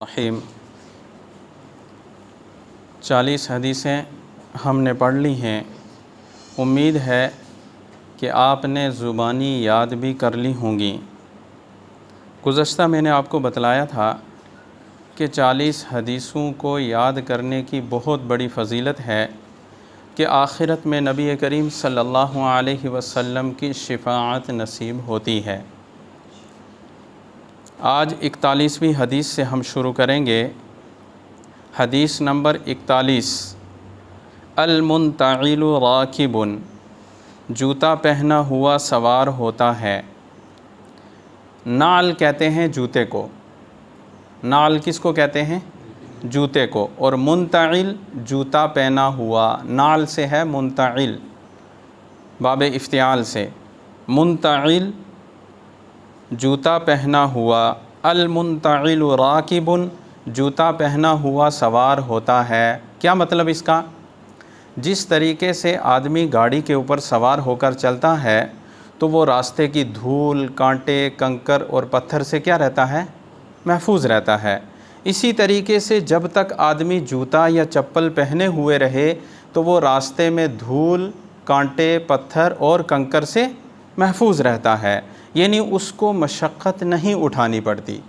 رحیم 40 حدیثیں ہم نے پڑھ لی ہیں۔ امید ہے کہ آپ نے زبانی یاد بھی کر لی ہوں گی۔ گزشتہ میں نے آپ کو بتلایا تھا کہ 40 حدیثوں کو یاد کرنے کی بہت بڑی فضیلت ہے کہ آخرت میں نبی کریم صلی اللہ علیہ وسلم کی شفاعت نصیب ہوتی ہے۔ آج 41ویں حدیث سے ہم شروع کریں گے۔ حدیث نمبر 41، المنتعل راکب، جوتا پہنا ہوا سوار ہوتا ہے۔ نعل کہتے ہیں جوتے کو، نعل کس کو کہتے ہیں؟ جوتے کو، اور منتعل جوتا پہنا ہوا، نعل سے ہے منتعل، باب افتعال سے، منتعل جوتا پہنا ہوا، المنتعل راکب جوتا پہنا ہوا سوار ہوتا ہے۔ کیا مطلب اس کا؟ جس طریقے سے آدمی گاڑی کے اوپر سوار ہو کر چلتا ہے تو وہ راستے کی دھول، کانٹے، کنکر اور پتھر سے کیا رہتا ہے؟ محفوظ رہتا ہے۔ اسی طریقے سے جب تک آدمی جوتا یا چپل پہنے ہوئے رہے تو وہ راستے میں دھول، کانٹے، پتھر اور کنکر سے محفوظ رہتا ہے، یعنی اس کو مشقت نہیں اٹھانی پڑتی۔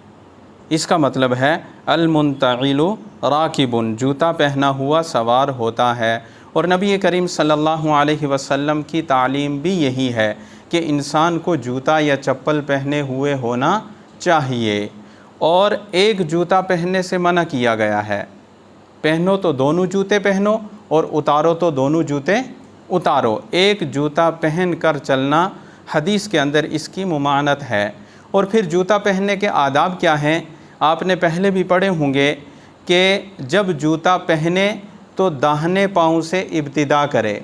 اس کا مطلب ہے المنتعل راکب، جوتا پہنا ہوا سوار ہوتا ہے۔ اور نبی کریم صلی اللہ علیہ وسلم کی تعلیم بھی یہی ہے کہ انسان کو جوتا یا چپل پہنے ہوئے ہونا چاہیے، اور ایک جوتا پہننے سے منع کیا گیا ہے۔ پہنو تو دونوں جوتے پہنو اور اتارو تو دونوں جوتے اتارو۔ ایک جوتا پہن کر چلنا حدیث کے اندر اس کی ممانعت ہے۔ اور پھر جوتا پہننے کے آداب کیا ہیں؟ آپ نے پہلے بھی پڑھے ہوں گے کہ جب جوتا پہنے تو داہنے پاؤں سے ابتدا کرے،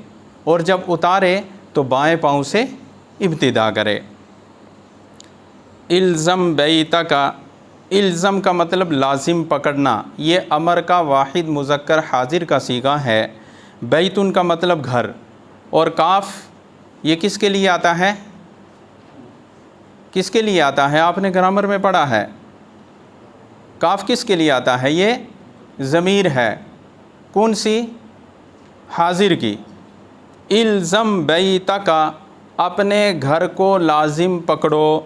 اور جب اتارے تو بائیں پاؤں سے ابتدا کرے۔ الزم بیتک، الزم کا مطلب لازم پکڑنا، یہ امر کا واحد مذکر حاضر کا صیغہ ہے۔ بیتن کا مطلب گھر، اور کاف یہ کس کے لیے آتا ہے؟ کس کے لیے آتا ہے؟ آپ نے گرامر میں پڑھا ہے۔ کاف کس کے لیے آتا ہے؟ یہ ضمیر ہے، کون سی؟ حاضر کی۔ الزم بیتک، اپنے گھر کو لازم پکڑو۔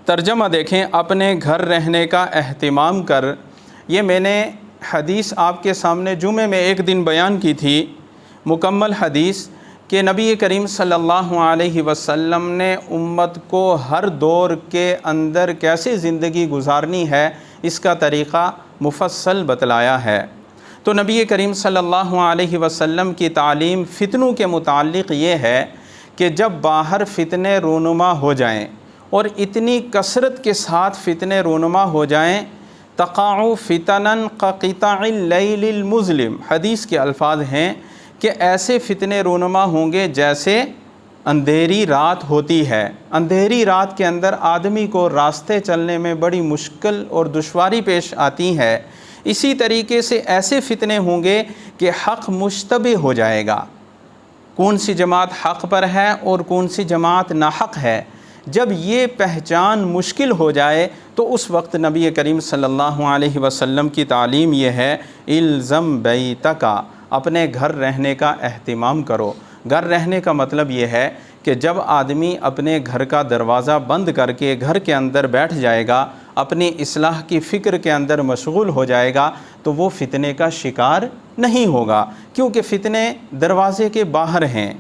ترجمہ دیکھیں، اپنے گھر رہنے کا اہتمام کر۔ یہ میں نے حدیث آپ کے سامنے جمعے میں ایک دن بیان کی تھی، مکمل حدیث، کہ نبی کریم صلی اللہ علیہ وسلم نے امت کو ہر دور کے اندر کیسے زندگی گزارنی ہے اس کا طریقہ مفصل بتلایا ہے۔ تو نبی کریم صلی اللہ علیہ وسلم کی تعلیم فتنوں کے متعلق یہ ہے کہ جب باہر فتنے رونما ہو جائیں، اور اتنی کثرت کے ساتھ فتنے رونما ہو جائیں، تقع فتنا کقطع اللیل المظلم، حدیث کے الفاظ ہیں کہ ایسے فتنے رونما ہوں گے جیسے اندھیری رات ہوتی ہے۔ اندھیری رات کے اندر آدمی کو راستے چلنے میں بڑی مشکل اور دشواری پیش آتی ہے۔ اسی طریقے سے ایسے فتنے ہوں گے کہ حق مشتبہ ہو جائے گا، کون سی جماعت حق پر ہے اور کون سی جماعت ناحق ہے۔ جب یہ پہچان مشکل ہو جائے تو اس وقت نبی کریم صلی اللہ علیہ وسلم کی تعلیم یہ ہے، الزم بیتک، اپنے گھر رہنے کا اہتمام کرو۔ گھر رہنے کا مطلب یہ ہے کہ جب آدمی اپنے گھر کا دروازہ بند کر کے گھر کے اندر بیٹھ جائے گا، اپنی اصلاح کی فکر کے اندر مشغول ہو جائے گا، تو وہ فتنے کا شکار نہیں ہوگا، کیونکہ فتنے دروازے کے باہر ہیں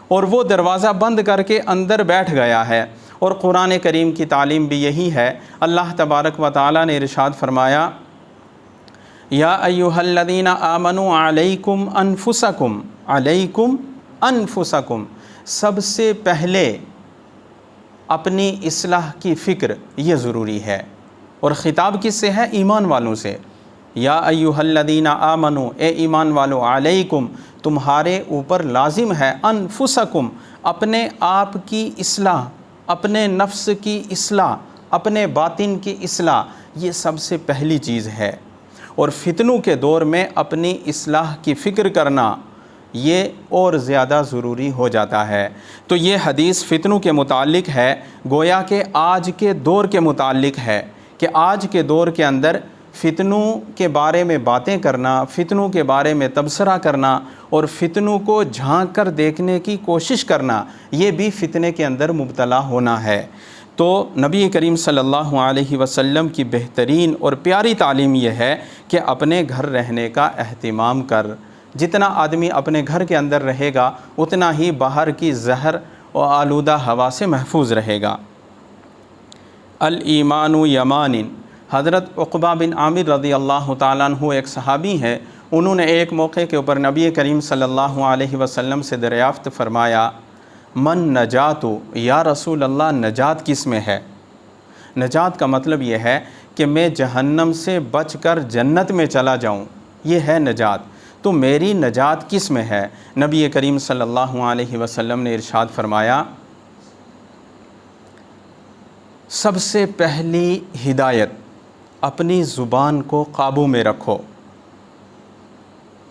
اور وہ دروازہ بند کر کے اندر بیٹھ گیا ہے۔ اور قرآن کریم کی تعلیم بھی یہی ہے۔ اللہ تبارک و تعالیٰ نے ارشاد فرمایا، یا ایھا الذین آمنوا علیکم انفسکم، علیکم انفسکم، سب سے پہلے اپنی اصلاح کی فکر یہ ضروری ہے۔ اور خطاب کس سے ہے؟ ایمان والوں سے۔ یا ایھا الذین آمنوا، اے ایمان والو، علیکم، تمہارے اوپر لازم ہے، انفسکم، اپنے آپ کی اصلاح، اپنے نفس کی اصلاح، اپنے باطن کی اصلاح، یہ سب سے پہلی چیز ہے۔ اور فتنوں کے دور میں اپنی اصلاح کی فکر کرنا یہ اور زیادہ ضروری ہو جاتا ہے۔ تو یہ حدیث فتنوں کے متعلق ہے، گویا کہ آج کے دور کے متعلق ہے، کہ آج کے دور کے اندر فتنوں کے بارے میں باتیں کرنا، فتنوں کے بارے میں تبصرہ کرنا اور فتنوں کو جھانک کر دیکھنے کی کوشش کرنا، یہ بھی فتنے کے اندر مبتلا ہونا ہے۔ تو نبی کریم صلی اللہ علیہ وسلم کی بہترین اور پیاری تعلیم یہ ہے کہ اپنے گھر رہنے کا اہتمام کر۔ جتنا آدمی اپنے گھر کے اندر رہے گا اتنا ہی باہر کی زہر و آلودہ ہوا سے محفوظ رہے گا۔ الایمان یمان، حضرت عقبہ بن عامر رضی اللہ تعالیٰ عنہ ایک صحابی ہیں، انہوں نے ایک موقع کے اوپر نبی کریم صلی اللہ علیہ وسلم سے دریافت فرمایا، من نجات، یا رسول اللہ نجات کس میں ہے؟ نجات کا مطلب یہ ہے کہ میں جہنم سے بچ کر جنت میں چلا جاؤں، یہ ہے نجات۔ تو میری نجات کس میں ہے؟ نبی کریم صلی اللہ علیہ وسلم نے ارشاد فرمایا، سب سے پہلی ہدایت، اپنی زبان کو قابو میں رکھو،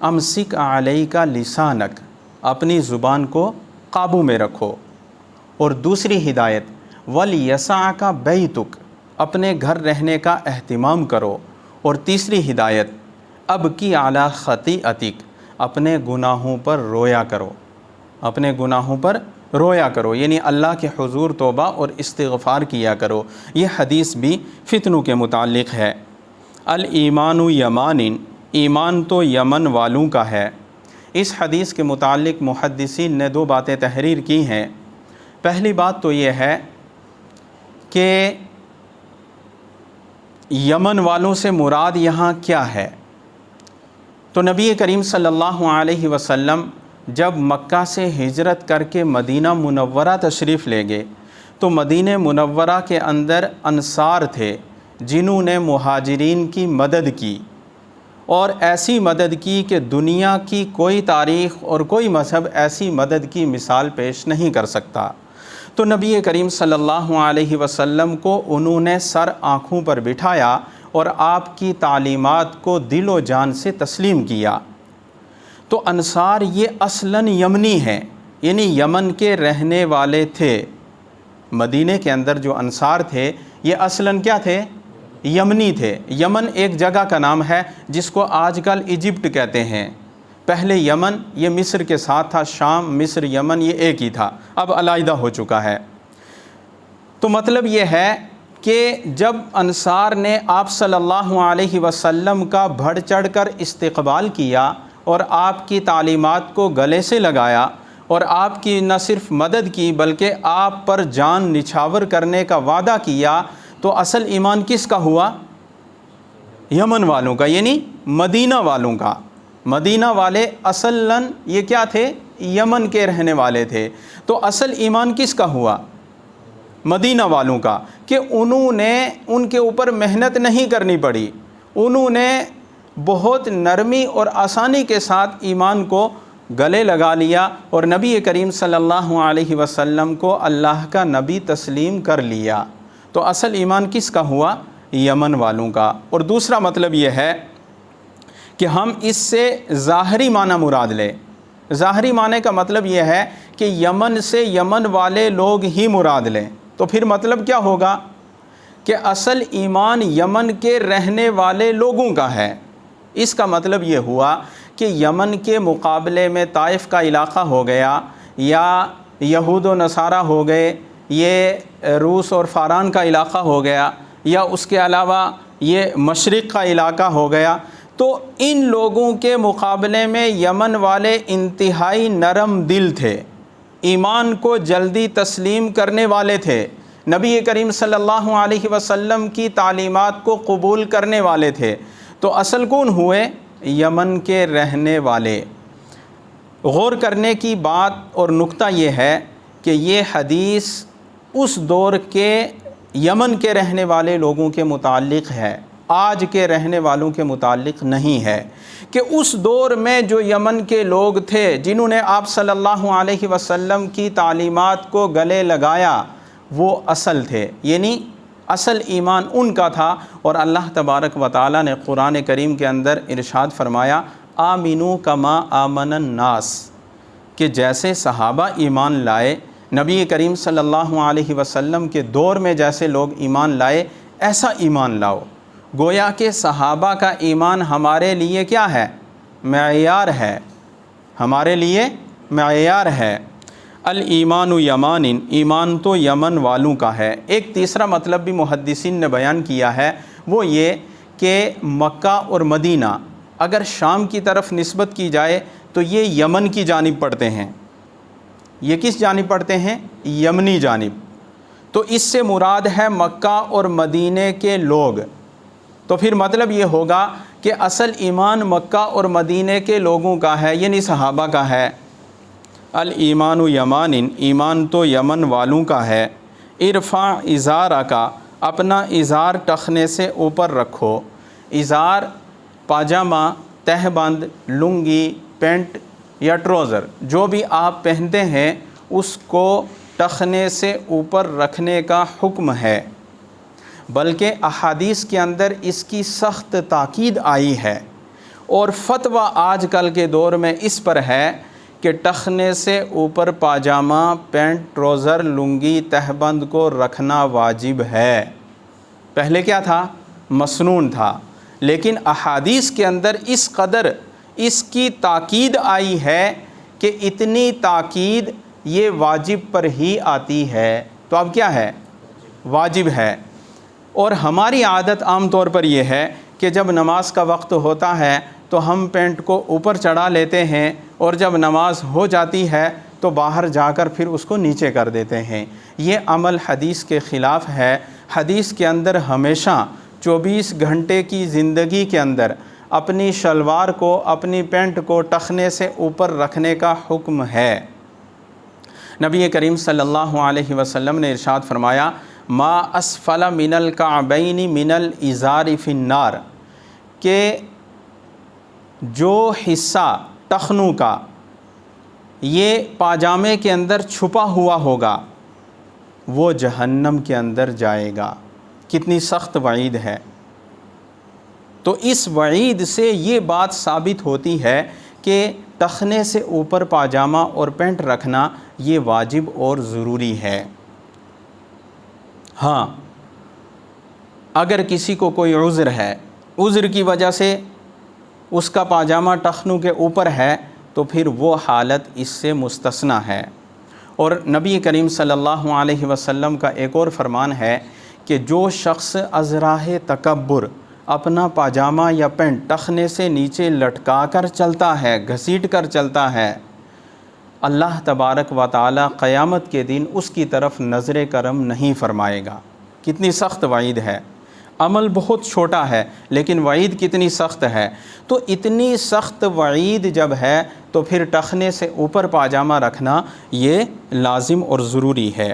امسک علیک لسانک، اپنی زبان کو قابو میں رکھو۔ اور دوسری ہدایت، ولیسعک بیتک، اپنے گھر رہنے کا اہتمام کرو۔ اور تیسری ہدایت، ابکی علی خطیئتک، اپنے گناہوں پر رویا کرو، اپنے گناہوں پر رویا کرو، یعنی اللہ کے حضور توبہ اور استغفار کیا کرو۔ یہ حدیث بھی فتنوں کے متعلق ہے۔ الایمان یمان، ایمان تو یمن والوں کا ہے۔ اس حدیث کے متعلق محدثین نے دو باتیں تحریر کی ہیں۔ پہلی بات تو یہ ہے کہ یمن والوں سے مراد یہاں کیا ہے؟ تو نبی کریم صلی اللہ علیہ وسلم جب مکہ سے ہجرت کر کے مدینہ منورہ تشریف لے گئے تو مدینہ منورہ کے اندر انصار تھے جنہوں نے مہاجرین کی مدد کی، اور ایسی مدد کی کہ دنیا کی کوئی تاریخ اور کوئی مذہب ایسی مدد کی مثال پیش نہیں کر سکتا۔ تو نبی کریم صلی اللہ علیہ وسلم کو انہوں نے سر آنکھوں پر بٹھایا اور آپ کی تعلیمات کو دل و جان سے تسلیم کیا۔ تو انصار یہ اصلاً یمنی ہیں، یعنی یمن کے رہنے والے تھے۔ مدینہ کے اندر جو انصار تھے یہ اصلاً کیا تھے؟ یمنی تھے۔ یمن ایک جگہ کا نام ہے جس کو آج کل ایجپٹ کہتے ہیں۔ پہلے یمن یہ مصر کے ساتھ تھا، شام، مصر، یمن یہ ایک ہی تھا، اب علیحدہ ہو چکا ہے۔ تو مطلب یہ ہے کہ جب انصار نے آپ صلی اللہ علیہ وسلم کا بڑھ چڑھ کر استقبال کیا اور آپ کی تعلیمات کو گلے سے لگایا اور آپ کی نہ صرف مدد کی بلکہ آپ پر جان نچھاور کرنے کا وعدہ کیا، تو اصل ایمان کس کا ہوا؟ یمن والوں کا، یعنی مدینہ والوں کا۔ مدینہ والے اصلاً یہ کیا تھے؟ یمن کے رہنے والے تھے۔ تو اصل ایمان کس کا ہوا؟ مدینہ والوں کا، کہ انہوں نے ان کے اوپر محنت نہیں کرنی پڑی، انہوں نے بہت نرمی اور آسانی کے ساتھ ایمان کو گلے لگا لیا اور نبی کریم صلی اللہ علیہ وسلم کو اللہ کا نبی تسلیم کر لیا۔ تو اصل ایمان کس کا ہوا؟ یمن والوں کا۔ اور دوسرا مطلب یہ ہے کہ ہم اس سے ظاہری معنی مراد لیں۔ ظاہری معنی کا مطلب یہ ہے کہ یمن سے یمن والے لوگ ہی مراد لیں۔ تو پھر مطلب کیا ہوگا کہ اصل ایمان یمن کے رہنے والے لوگوں کا ہے۔ اس کا مطلب یہ ہوا کہ یمن کے مقابلے میں طائف کا علاقہ ہو گیا، یا یہود و نصارہ ہو گئے، یہ روس اور فاران کا علاقہ ہو گیا، یا اس کے علاوہ یہ مشرق کا علاقہ ہو گیا، تو ان لوگوں کے مقابلے میں یمن والے انتہائی نرم دل تھے، ایمان کو جلدی تسلیم کرنے والے تھے، نبی کریم صلی اللہ علیہ وسلم کی تعلیمات کو قبول کرنے والے تھے۔ تو اصل کون ہوئے؟ یمن کے رہنے والے۔ غور کرنے کی بات اور نقطہ یہ ہے کہ یہ حدیث اس دور کے یمن کے رہنے والے لوگوں کے متعلق ہے، آج کے رہنے والوں کے متعلق نہیں ہے، کہ اس دور میں جو یمن کے لوگ تھے جنہوں نے آپ صلی اللہ علیہ وسلم کی تعلیمات کو گلے لگایا وہ اصل تھے، یعنی اصل ایمان ان کا تھا۔ اور اللہ تبارک و تعالیٰ نے قرآن کریم کے اندر ارشاد فرمایا، آمنو کما آمن الناس، کہ جیسے صحابہ ایمان لائے، نبی کریم صلی اللہ علیہ وسلم کے دور میں جیسے لوگ ایمان لائے ایسا ایمان لاؤ۔ گویا کہ صحابہ کا ایمان ہمارے لیے کیا ہے؟ معیار ہے، ہمارے لیے معیار ہے۔ الایمان یمان، ایمان تو یمن والوں کا ہے۔ ایک تیسرا مطلب بھی محدثین نے بیان کیا ہے، وہ یہ کہ مکہ اور مدینہ اگر شام کی طرف نسبت کی جائے تو یہ یمن کی جانب پڑتے ہیں۔ یہ کس جانب پڑتے ہیں؟ یمنی جانب۔ تو اس سے مراد ہے مکہ اور مدینے کے لوگ۔ تو پھر مطلب یہ ہوگا کہ اصل ایمان مکہ اور مدینے کے لوگوں کا ہے، یعنی صحابہ کا ہے۔ الایمان یمان، ایمان تو یمن والوں کا ہے۔ ارفع ازارک، اپنا ازار ٹخنے سے اوپر رکھو۔ ازار پاجامہ، تہ بند، لنگی، پینٹ یا ٹروزر، جو بھی آپ پہنتے ہیں اس کو ٹخنے سے اوپر رکھنے کا حکم ہے، بلکہ احادیث کے اندر اس کی سخت تاکید آئی ہے، اور فتویٰ آج کل کے دور میں اس پر ہے کہ ٹخنے سے اوپر پاجامہ، پینٹ، ٹروزر، لنگی، تہبند کو رکھنا واجب ہے۔ پہلے کیا تھا؟ مسنون تھا، لیکن احادیث کے اندر اس قدر اس کی تاکید آئی ہے کہ اتنی تاکید یہ واجب پر ہی آتی ہے، تو اب کیا ہے؟ واجب ہے۔ اور ہماری عادت عام طور پر یہ ہے کہ جب نماز کا وقت ہوتا ہے تو ہم پینٹ کو اوپر چڑھا لیتے ہیں، اور جب نماز ہو جاتی ہے تو باہر جا کر پھر اس کو نیچے کر دیتے ہیں۔ یہ عمل حدیث کے خلاف ہے۔ حدیث کے اندر ہمیشہ 24 گھنٹے کی زندگی کے اندر اپنی شلوار کو، اپنی پینٹ کو ٹخنے سے اوپر رکھنے کا حکم ہے۔ نبی کریم صلی اللہ علیہ وسلم نے ارشاد فرمایا، ما اسفل من الکعبین من الازار فی النار، کہ جو حصہ ٹخنوں کا یہ پاجامے کے اندر چھپا ہوا ہوگا وہ جہنم کے اندر جائے گا۔ کتنی سخت وعید ہے۔ تو اس وعید سے یہ بات ثابت ہوتی ہے کہ ٹخنے سے اوپر پاجامہ اور پینٹ رکھنا یہ واجب اور ضروری ہے۔ ہاں، اگر کسی کو کوئی عذر ہے، عذر کی وجہ سے اس کا پاجامہ ٹخنوں کے اوپر ہے، تو پھر وہ حالت اس سے مستثنیٰ ہے۔ اور نبی کریم صلی اللہ علیہ وسلم کا ایک اور فرمان ہے کہ جو شخص از راہ تکبر اپنا پاجامہ یا پینٹ ٹخنے سے نیچے لٹکا کر چلتا ہے، گھسیٹ کر چلتا ہے، اللہ تبارک و تعالی قیامت کے دن اس کی طرف نظر کرم نہیں فرمائے گا۔ کتنی سخت وعید ہے۔ عمل بہت چھوٹا ہے لیکن وعید کتنی سخت ہے۔ تو اتنی سخت وعید جب ہے تو پھر ٹخنے سے اوپر پاجامہ رکھنا یہ لازم اور ضروری ہے۔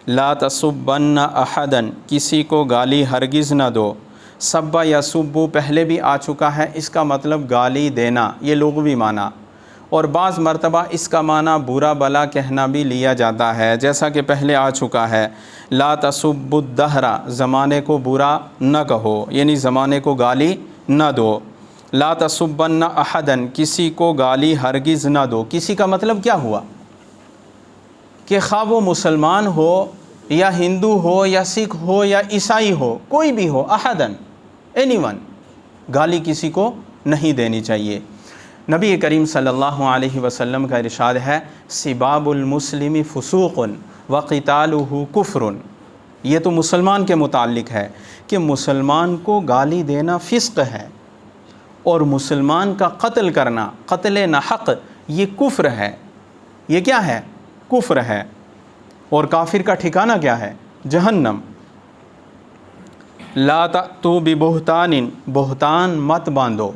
لا تسبن احدا، کسی کو گالی ہرگز نہ دو۔ سب یا سبو پہلے بھی آ چکا ہے، اس کا مطلب گالی دینا، یہ لغوی معنی، اور بعض مرتبہ اس کا معنی برا بلا کہنا بھی لیا جاتا ہے، جیسا کہ پہلے آ چکا ہے۔ لا تسبوا الدہر، زمانے کو برا نہ کہو، یعنی زمانے کو گالی نہ دو۔ لا تسبن احدا، کسی کو گالی ہرگز نہ دو۔ کسی کا مطلب کیا ہوا کہ خواہ وہ مسلمان ہو یا ہندو ہو یا سکھ ہو یا عیسائی ہو، کوئی بھی ہو، احدن، اینی ون، گالی کسی کو نہیں دینی چاہیے۔ نبی کریم صلی اللہ علیہ وسلم کا ارشاد ہے، سباب المسلم فسوق وقتالہ کفر۔ یہ تو مسلمان کے متعلق ہے کہ مسلمان کو گالی دینا فسق ہے، اور مسلمان کا قتل کرنا، قتل ناحق، یہ کفر ہے۔ یہ کیا ہے؟ کفر ہے۔ اور کافر کا ٹھکانہ کیا ہے؟ جہنم۔ لا تأتوا ببہتان، بہتان مت باندھو۔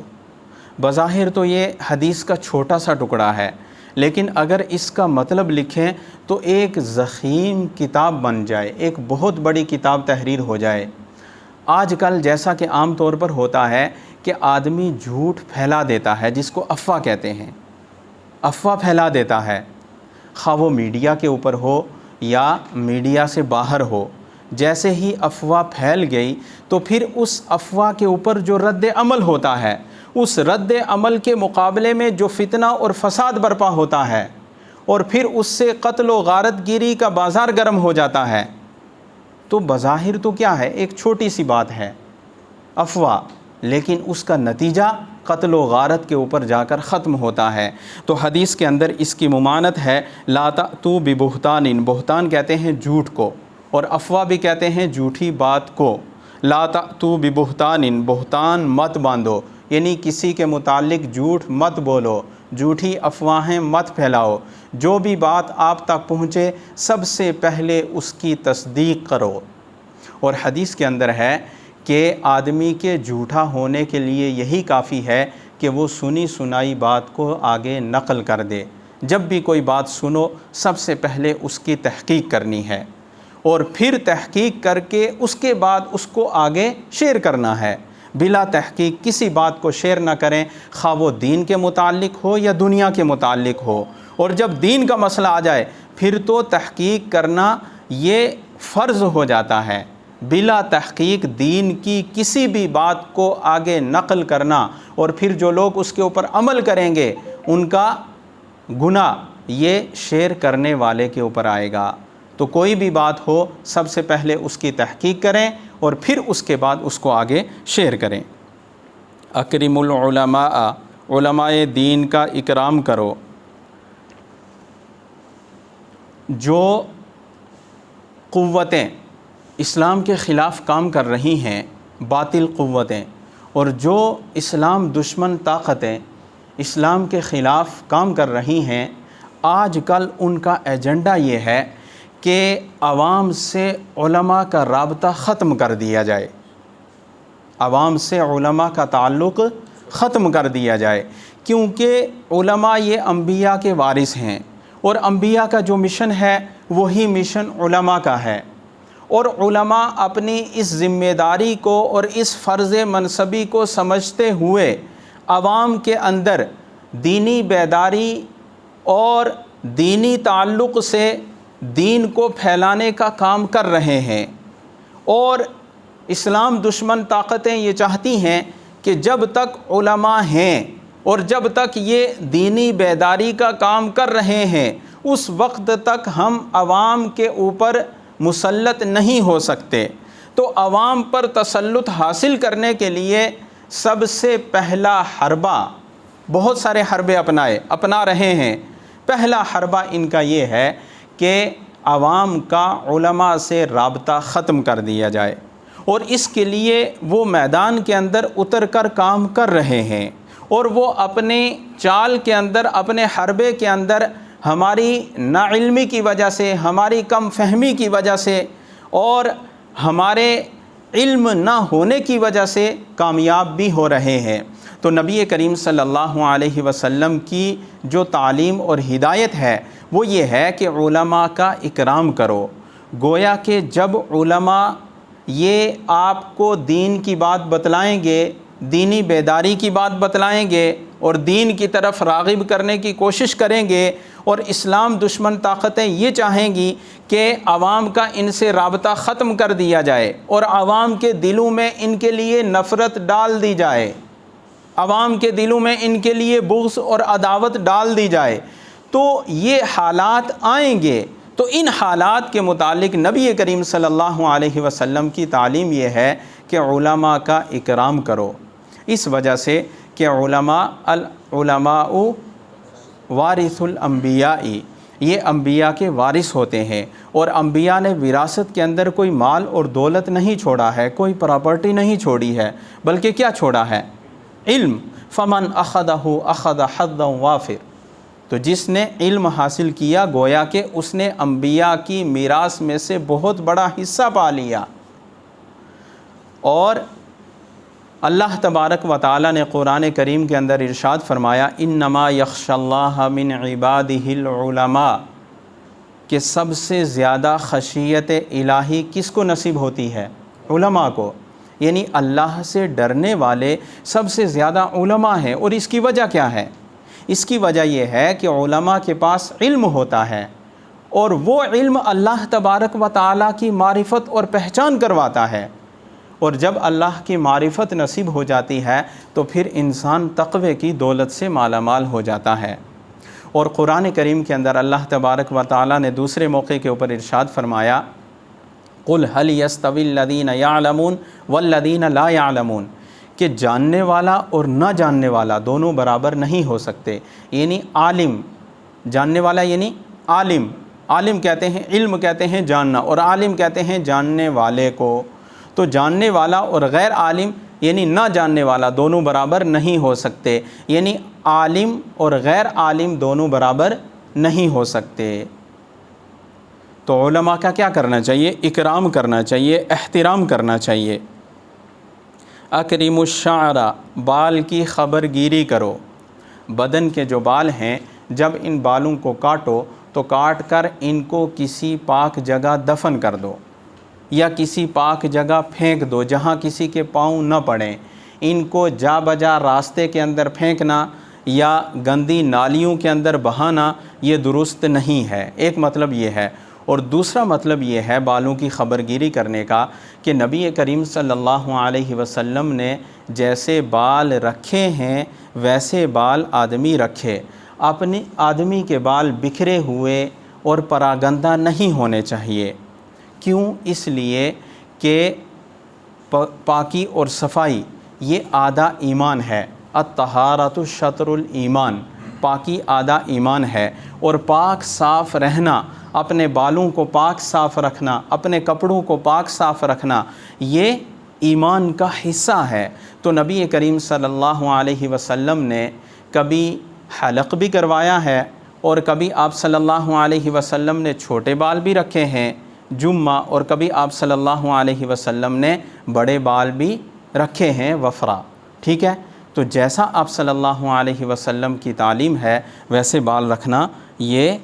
بظاہر تو یہ حدیث کا چھوٹا سا ٹکڑا ہے، لیکن اگر اس کا مطلب لکھیں تو ایک ضخیم کتاب بن جائے، ایک بہت بڑی کتاب تحریر ہو جائے۔ آج کل جیسا کہ عام طور پر ہوتا ہے کہ آدمی جھوٹ پھیلا دیتا ہے، جس کو افواہ کہتے ہیں، افواہ پھیلا دیتا ہے، خواہ وہ میڈیا کے اوپر ہو یا میڈیا سے باہر ہو۔ جیسے ہی افواہ پھیل گئی تو پھر اس افواہ کے اوپر جو رد عمل ہوتا ہے، اس رد عمل کے مقابلے میں جو فتنہ اور فساد برپا ہوتا ہے، اور پھر اس سے قتل و غارت گیری کا بازار گرم ہو جاتا ہے، تو بظاہر تو کیا ہے؟ ایک چھوٹی سی بات ہے۔ افواہ، لیکن اس کا نتیجہ قتل و غارت کے اوپر جا کر ختم ہوتا ہے۔ تو حدیث کے اندر اس کی ممانت ہے لا تأتوا ببہتان، بہتان کہتے ہیں جھوٹ کو، اور افواہ بھی کہتے ہیں جھوٹی بات کو۔ لا تأتوا ببہتان، بہتان مت باندھو، یعنی کسی کے متعلق جھوٹ مت بولو، جھوٹی افواہیں مت پھیلاؤ، جو بھی بات آپ تک پہنچے سب سے پہلے اس کی تصدیق کرو۔ اور حدیث کے اندر ہے کہ آدمی کے جھوٹا ہونے کے لیے یہی کافی ہے کہ وہ سنی سنائی بات کو آگے نقل کر دے۔ جب بھی کوئی بات سنو سب سے پہلے اس کی تحقیق کرنی ہے، اور پھر تحقیق کر کے اس کے بعد اس کو آگے شیئر کرنا ہے۔ بلا تحقیق کسی بات کو شیئر نہ کریں، خواہ وہ دین کے متعلق ہو یا دنیا کے متعلق ہو۔ اور جب دین کا مسئلہ آ جائے پھر تو تحقیق کرنا یہ فرض ہو جاتا ہے۔ بلا تحقیق دین کی کسی بھی بات کو آگے نقل کرنا اور پھر جو لوگ اس کے اوپر عمل کریں گے ان کا گناہ یہ شیئر کرنے والے کے اوپر آئے گا۔ تو کوئی بھی بات ہو سب سے پہلے اس کی تحقیق کریں اور پھر اس کے بعد اس کو آگے شیئر کریں۔ اکرم العلماء، علماء دین کا اکرام کرو۔ جو قوتیں اسلام کے خلاف کام کر رہی ہیں، باطل قوتیں، اور جو اسلام دشمن طاقتیں اسلام کے خلاف کام کر رہی ہیں، آج کل ان کا ایجنڈا یہ ہے کہ عوام سے علماء کا رابطہ ختم کر دیا جائے، عوام سے علماء کا تعلق ختم کر دیا جائے، کیونکہ علماء یہ انبیاء کے وارث ہیں، اور انبیاء کا جو مشن ہے وہی مشن علماء کا ہے، اور علماء اپنی اس ذمہ داری کو اور اس فرض منصبی کو سمجھتے ہوئے عوام کے اندر دینی بیداری اور دینی تعلق سے دین کو پھیلانے کا کام کر رہے ہیں۔ اور اسلام دشمن طاقتیں یہ چاہتی ہیں کہ جب تک علماء ہیں اور جب تک یہ دینی بیداری کا کام کر رہے ہیں اس وقت تک ہم عوام کے اوپر مسلط نہیں ہو سکتے۔ تو عوام پر تسلط حاصل کرنے کے لیے سب سے پہلا حربہ، بہت سارے حربے اپنا رہے ہیں، پہلا حربہ ان کا یہ ہے کہ عوام کا علماء سے رابطہ ختم کر دیا جائے، اور اس کے لیے وہ میدان کے اندر اتر کر کام کر رہے ہیں، اور وہ اپنے چال کے اندر، اپنے حربے کے اندر ہماری ناعلمی کی وجہ سے، ہماری کم فہمی کی وجہ سے اور ہمارے علم نہ ہونے کی وجہ سے کامیاب بھی ہو رہے ہیں۔ تو نبی کریم صلی اللہ علیہ وسلم کی جو تعلیم اور ہدایت ہے وہ یہ ہے کہ علماء کا اکرام کرو۔ گویا کہ جب علماء یہ آپ کو دین کی بات بتلائیں گے، دینی بیداری کی بات بتلائیں گے اور دین کی طرف راغب کرنے کی کوشش کریں گے، اور اسلام دشمن طاقتیں یہ چاہیں گی کہ عوام کا ان سے رابطہ ختم کر دیا جائے اور عوام کے دلوں میں ان کے لیے نفرت ڈال دی جائے، عوام کے دلوں میں ان کے لیے بغض اور عداوت ڈال دی جائے، تو یہ حالات آئیں گے۔ تو ان حالات کے متعلق نبی کریم صلی اللہ علیہ وسلم کی تعلیم یہ ہے کہ علماء کا اکرام کرو، اس وجہ سے کہ العلماء وارث الانبیاء، یہ انبیاء کے وارث ہوتے ہیں، اور انبیاء نے وراثت کے اندر کوئی مال اور دولت نہیں چھوڑا ہے، کوئی پراپرٹی نہیں چھوڑی ہے، بلکہ کیا چھوڑا ہے؟ علم۔ فمن اخذہ اخذ حظا وافر، تو جس نے علم حاصل کیا گویا کہ اس نے انبیاء کی میراث میں سے بہت بڑا حصہ پا لیا۔ اور اللہ تبارک و تعالیٰ نے قرآن کریم کے اندر ارشاد فرمایا انما یخشی اللہ من عبادہ العلماء، کہ سب سے زیادہ خشیت الہی کس کو نصیب ہوتی ہے؟ علماء کو، یعنی اللہ سے ڈرنے والے سب سے زیادہ علماء ہیں۔ اور اس کی وجہ کیا ہے؟ اس کی وجہ یہ ہے کہ علماء کے پاس علم ہوتا ہے، اور وہ علم اللہ تبارک و تعالیٰ کی معرفت اور پہچان کرواتا ہے، اور جب اللہ کی معرفت نصیب ہو جاتی ہے تو پھر انسان تقوی کی دولت سے مالا مال ہو جاتا ہے۔ اور قرآن کریم کے اندر اللہ تبارک و تعالیٰ نے دوسرے موقع کے اوپر ارشاد فرمایا قل هل يستوي الذين يعلمون والذين لا يعلمون، کہ جاننے والا اور نہ جاننے والا دونوں برابر نہیں ہو سکتے. یعنی عالم، جاننے والا یعنی عالم، عالم کہتے ہیں، علم کہتے ہیں جاننا، اور عالم کہتے ہیں جاننے والے کو. تو جاننے والا اور غیر عالم یعنی نہ جاننے والا دونوں برابر نہیں ہو سکتے، یعنی عالم اور غیر عالم دونوں برابر نہیں ہو سکتے. تو علماء کا کیا کرنا چاہیے؟ اکرام کرنا چاہیے، احترام کرنا چاہیے. اکریم الشعر، بال کی خبر گیری کرو. بدن کے جو بال ہیں، جب ان بالوں کو کاٹو تو کاٹ کر ان کو کسی پاک جگہ دفن کر دو یا کسی پاک جگہ پھینک دو جہاں کسی کے پاؤں نہ پڑیں. ان کو جا بجا راستے کے اندر پھینکنا یا گندی نالیوں کے اندر بہانا یہ درست نہیں ہے. ایک مطلب یہ ہے، اور دوسرا مطلب یہ ہے بالوں کی خبر گیری کرنے کا کہ نبی کریم صلی اللہ علیہ وسلم نے جیسے بال رکھے ہیں ویسے بال آدمی رکھے. اپنے آدمی کے بال بکھرے ہوئے اور پراگندہ نہیں ہونے چاہیے. کیوں؟ اس لیے کہ پاکی اور صفائی یہ آدھا ایمان ہے. الطہارۃ شطر الایمان، پاکی آدھا ایمان ہے. اور پاک صاف رہنا، اپنے بالوں کو پاک صاف رکھنا، اپنے کپڑوں کو پاک صاف رکھنا، یہ ایمان کا حصہ ہے. تو نبی کریم صلی اللہ علیہ وسلم نے کبھی حلق بھی کروایا ہے اور کبھی آپ صلی اللہ علیہ وسلم نے چھوٹے بال بھی رکھے ہیں جمعہ، اور کبھی آپ صلی اللہ علیہ وسلم نے بڑے بال بھی رکھے ہیں وفرا. ٹھیک ہے، تو جیسا آپ صلی اللہ علیہ وسلم کی تعلیم ہے ویسے بال رکھنا، یہ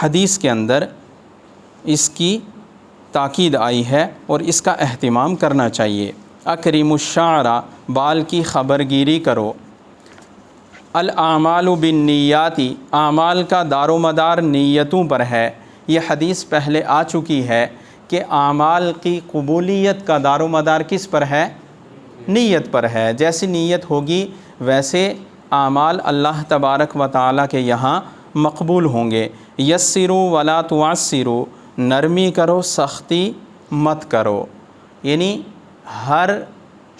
حدیث کے اندر اس کی تاکید آئی ہے اور اس کا اہتمام کرنا چاہیے. اکریم الشعر، بال کی خبر گیری کرو. الاعمال بالنیات، اعمال کا دار و مدار نیتوں پر ہے. یہ حدیث پہلے آ چکی ہے کہ اعمال کی قبولیت کا دار و مدار کس پر ہے؟ نیت پر ہے. جیسی نیت ہوگی ویسے اعمال اللہ تبارک و تعالیٰ کے یہاں مقبول ہوں گے. یسروا ولا تعسروا، نرمی کرو سختی مت کرو. یعنی ہر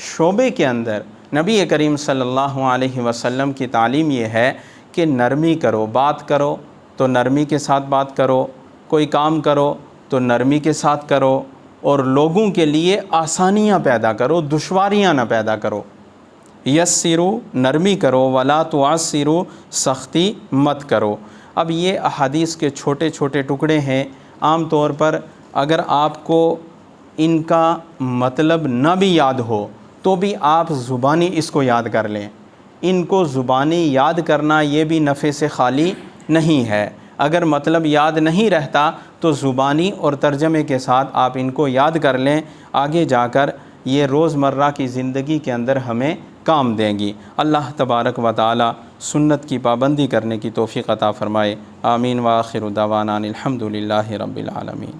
شعبے کے اندر نبی کریم صلی اللہ علیہ وسلم کی تعلیم یہ ہے کہ نرمی کرو. بات کرو تو نرمی کے ساتھ بات کرو، کوئی کام کرو تو نرمی کے ساتھ کرو، اور لوگوں کے لیے آسانیاں پیدا کرو، دشواریاں نہ پیدا کرو. یسروا، نرمی کرو، ولا تعسروا، سختی مت کرو. اب یہ احادیث کے چھوٹے چھوٹے ٹکڑے ہیں. عام طور پر اگر آپ کو ان کا مطلب نہ بھی یاد ہو تو بھی آپ زبانی اس کو یاد کر لیں. ان کو زبانی یاد کرنا یہ بھی نفع سے خالی نہیں ہے. اگر مطلب یاد نہیں رہتا تو زبانی اور ترجمے کے ساتھ آپ ان کو یاد کر لیں. آگے جا کر یہ روزمرہ کی زندگی کے اندر ہمیں کام دیں گی. اللہ تبارک و تعالی سنت کی پابندی کرنے کی توفیق عطا فرمائے. آمین. وآخر دعوانا الحمد للہ رب العالمین.